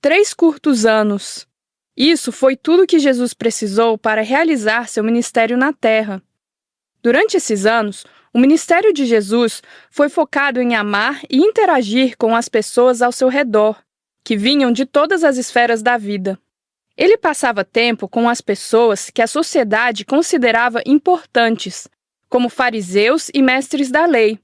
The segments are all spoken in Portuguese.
3 curtos anos. Isso foi tudo que Jesus precisou para realizar seu ministério na Terra. Durante esses anos, o ministério de Jesus foi focado em amar e interagir com as pessoas ao seu redor, que vinham de todas as esferas da vida. Ele passava tempo com as pessoas que a sociedade considerava importantes, como fariseus e mestres da lei.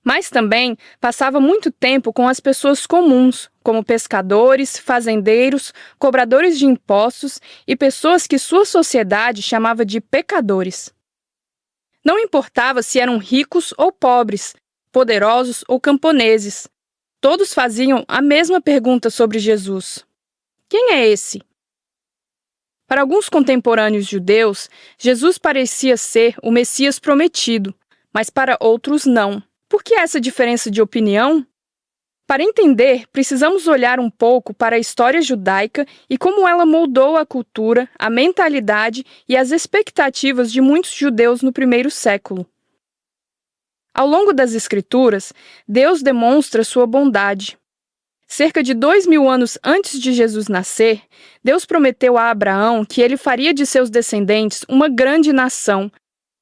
Mas também passava muito tempo com as pessoas comuns, como pescadores, fazendeiros, cobradores de impostos e pessoas que sua sociedade chamava de pecadores. Não importava se eram ricos ou pobres, poderosos ou camponeses. Todos faziam a mesma pergunta sobre Jesus: quem é esse? Para alguns contemporâneos judeus, Jesus parecia ser o Messias prometido, mas para outros não. Por que essa diferença de opinião? Para entender, precisamos olhar um pouco para a história judaica e como ela moldou a cultura, a mentalidade e as expectativas de muitos judeus no primeiro século. Ao longo das Escrituras, Deus demonstra sua bondade. Cerca de 2000 anos antes de Jesus nascer, Deus prometeu a Abraão que ele faria de seus descendentes uma grande nação,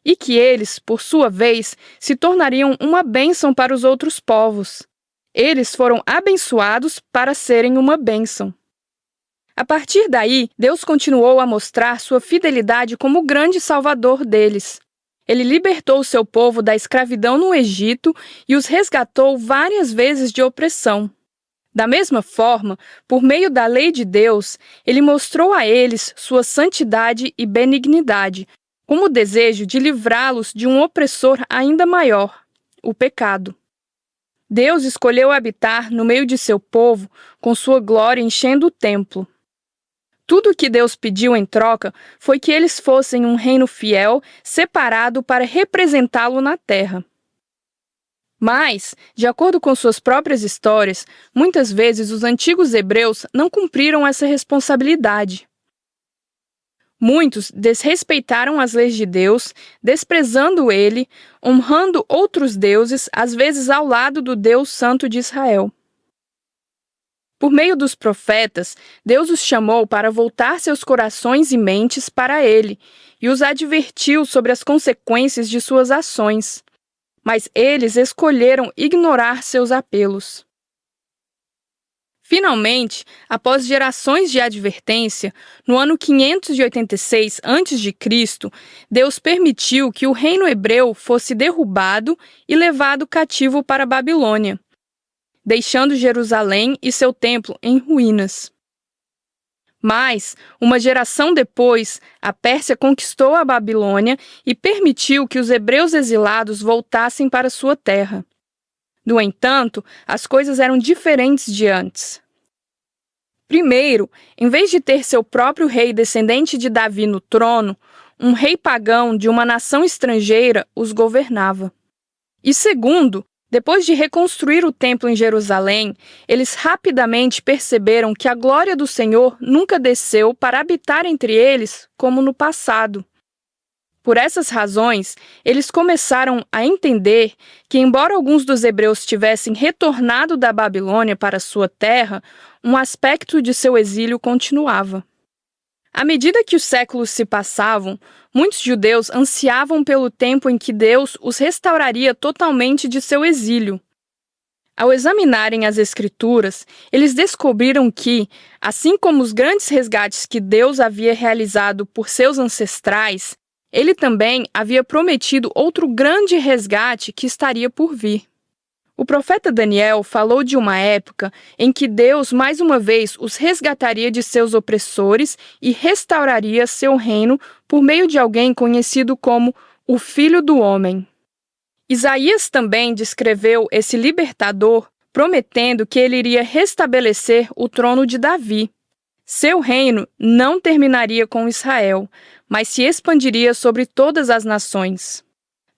e que eles, por sua vez, se tornariam uma bênção para os outros povos. Eles foram abençoados para serem uma bênção. A partir daí, Deus continuou a mostrar sua fidelidade como o grande salvador deles. Ele libertou seu povo da escravidão no Egito e os resgatou várias vezes de opressão. Da mesma forma, por meio da lei de Deus, ele mostrou a eles sua santidade e benignidade, como o desejo de livrá-los de um opressor ainda maior, o pecado. Deus escolheu habitar no meio de seu povo, com sua glória enchendo o templo. Tudo o que Deus pediu em troca foi que eles fossem um reino fiel, separado para representá-lo na terra. Mas, de acordo com suas próprias histórias, muitas vezes os antigos hebreus não cumpriram essa responsabilidade. Muitos desrespeitaram as leis de Deus, desprezando ele, honrando outros deuses, às vezes ao lado do Deus Santo de Israel. Por meio dos profetas, Deus os chamou para voltar seus corações e mentes para ele, e os advertiu sobre as consequências de suas ações. Mas eles escolheram ignorar seus apelos. Finalmente, após gerações de advertência, no ano 586 a.C., Deus permitiu que o reino hebreu fosse derrubado e levado cativo para a Babilônia, deixando Jerusalém e seu templo em ruínas. Mas, uma geração depois, a Pérsia conquistou a Babilônia e permitiu que os hebreus exilados voltassem para sua terra. No entanto, as coisas eram diferentes de antes. Primeiro, em vez de ter seu próprio rei descendente de Davi no trono, um rei pagão de uma nação estrangeira os governava. E segundo, depois de reconstruir o templo em Jerusalém, eles rapidamente perceberam que a glória do Senhor nunca desceu para habitar entre eles como no passado. Por essas razões, eles começaram a entender que, embora alguns dos hebreus tivessem retornado da Babilônia para sua terra, um aspecto de seu exílio continuava. À medida que os séculos se passavam, muitos judeus ansiavam pelo tempo em que Deus os restauraria totalmente de seu exílio. Ao examinarem as Escrituras, eles descobriram que, assim como os grandes resgates que Deus havia realizado por seus ancestrais, ele também havia prometido outro grande resgate que estaria por vir. O profeta Daniel falou de uma época em que Deus mais uma vez os resgataria de seus opressores e restauraria seu reino por meio de alguém conhecido como o Filho do Homem. Isaías também descreveu esse libertador, prometendo que ele iria restabelecer o trono de Davi. Seu reino não terminaria com Israel, mas se expandiria sobre todas as nações.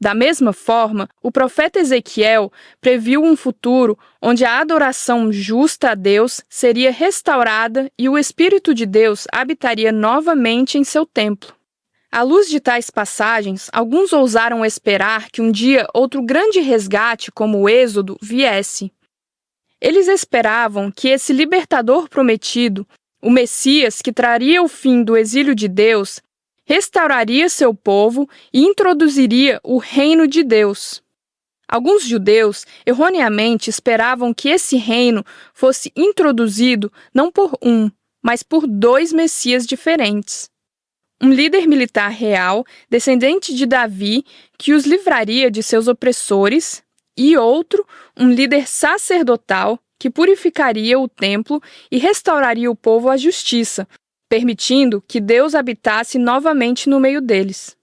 Da mesma forma, o profeta Ezequiel previu um futuro onde a adoração justa a Deus seria restaurada e o Espírito de Deus habitaria novamente em seu templo. À luz de tais passagens, alguns ousaram esperar que um dia outro grande resgate como o Êxodo viesse. Eles esperavam que esse libertador prometido, o Messias que traria o fim do exílio de Deus, restauraria seu povo e introduziria o reino de Deus. Alguns judeus erroneamente esperavam que esse reino fosse introduzido não por um, mas por dois Messias diferentes. Um líder militar real, descendente de Davi, que os livraria de seus opressores, e outro, um líder sacerdotal, que purificaria o templo e restauraria o povo à justiça, permitindo que Deus habitasse novamente no meio deles.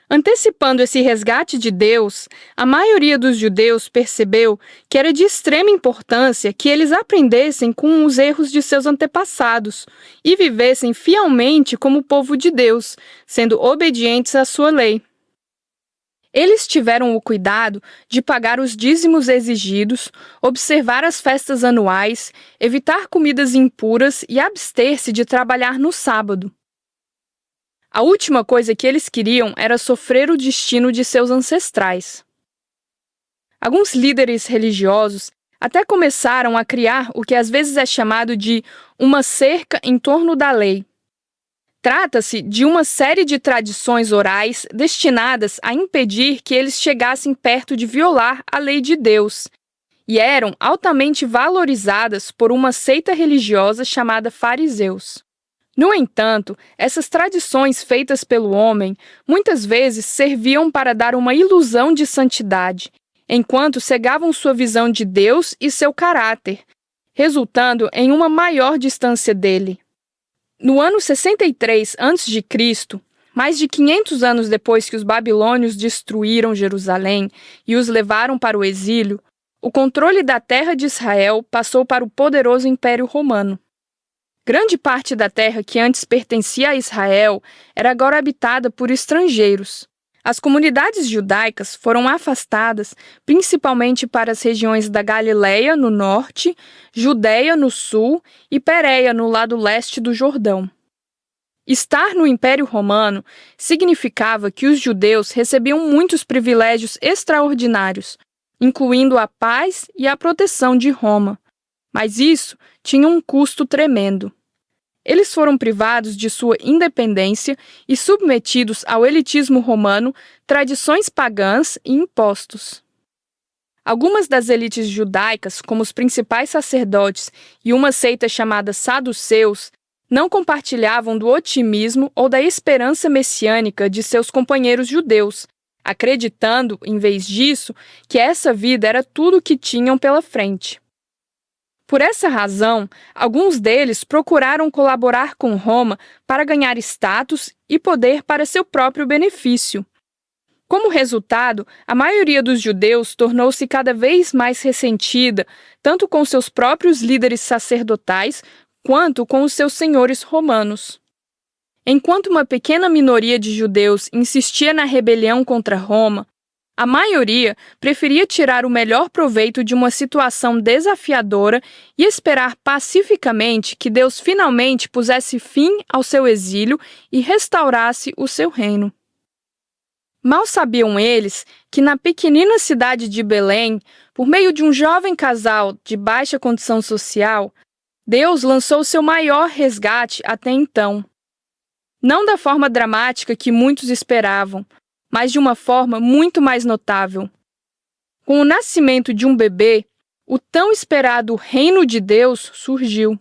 Antecipando esse resgate de Deus, a maioria dos judeus percebeu que era de extrema importância que eles aprendessem com os erros de seus antepassados e vivessem fielmente como povo de Deus, sendo obedientes à sua lei. Eles tiveram o cuidado de pagar os dízimos exigidos, observar as festas anuais, evitar comidas impuras e abster-se de trabalhar no sábado. A última coisa que eles queriam era sofrer o destino de seus ancestrais. Alguns líderes religiosos até começaram a criar o que às vezes é chamado de uma cerca em torno da lei. Trata-se de uma série de tradições orais destinadas a impedir que eles chegassem perto de violar a lei de Deus, e eram altamente valorizadas por uma seita religiosa chamada fariseus. No entanto, essas tradições feitas pelo homem muitas vezes serviam para dar uma ilusão de santidade, enquanto cegavam sua visão de Deus e seu caráter, resultando em uma maior distância dele. No ano 63 a.C., mais de 500 anos depois que os babilônios destruíram Jerusalém e os levaram para o exílio, o controle da terra de Israel passou para o poderoso Império Romano. Grande parte da terra que antes pertencia a Israel era agora habitada por estrangeiros. As comunidades judaicas foram afastadas principalmente para as regiões da Galileia, no norte, Judéia, no sul, e Pérea, no lado leste do Jordão. Estar no Império Romano significava que os judeus recebiam muitos privilégios extraordinários, incluindo a paz e a proteção de Roma. Mas isso tinha um custo tremendo. Eles foram privados de sua independência e submetidos ao elitismo romano, tradições pagãs e impostos. Algumas das elites judaicas, como os principais sacerdotes e uma seita chamada saduceus, não compartilhavam do otimismo ou da esperança messiânica de seus companheiros judeus, acreditando, em vez disso, que essa vida era tudo o que tinham pela frente. Por essa razão, alguns deles procuraram colaborar com Roma para ganhar status e poder para seu próprio benefício. Como resultado, a maioria dos judeus tornou-se cada vez mais ressentida, tanto com seus próprios líderes sacerdotais quanto com os seus senhores romanos. Enquanto uma pequena minoria de judeus insistia na rebelião contra Roma, a maioria preferia tirar o melhor proveito de uma situação desafiadora e esperar pacificamente que Deus finalmente pusesse fim ao seu exílio e restaurasse o seu reino. Mal sabiam eles que na pequenina cidade de Belém, por meio de um jovem casal de baixa condição social, Deus lançou seu maior resgate até então. Não da forma dramática que muitos esperavam, mas de uma forma muito mais notável. Com o nascimento de um bebê, o tão esperado reino de Deus surgiu.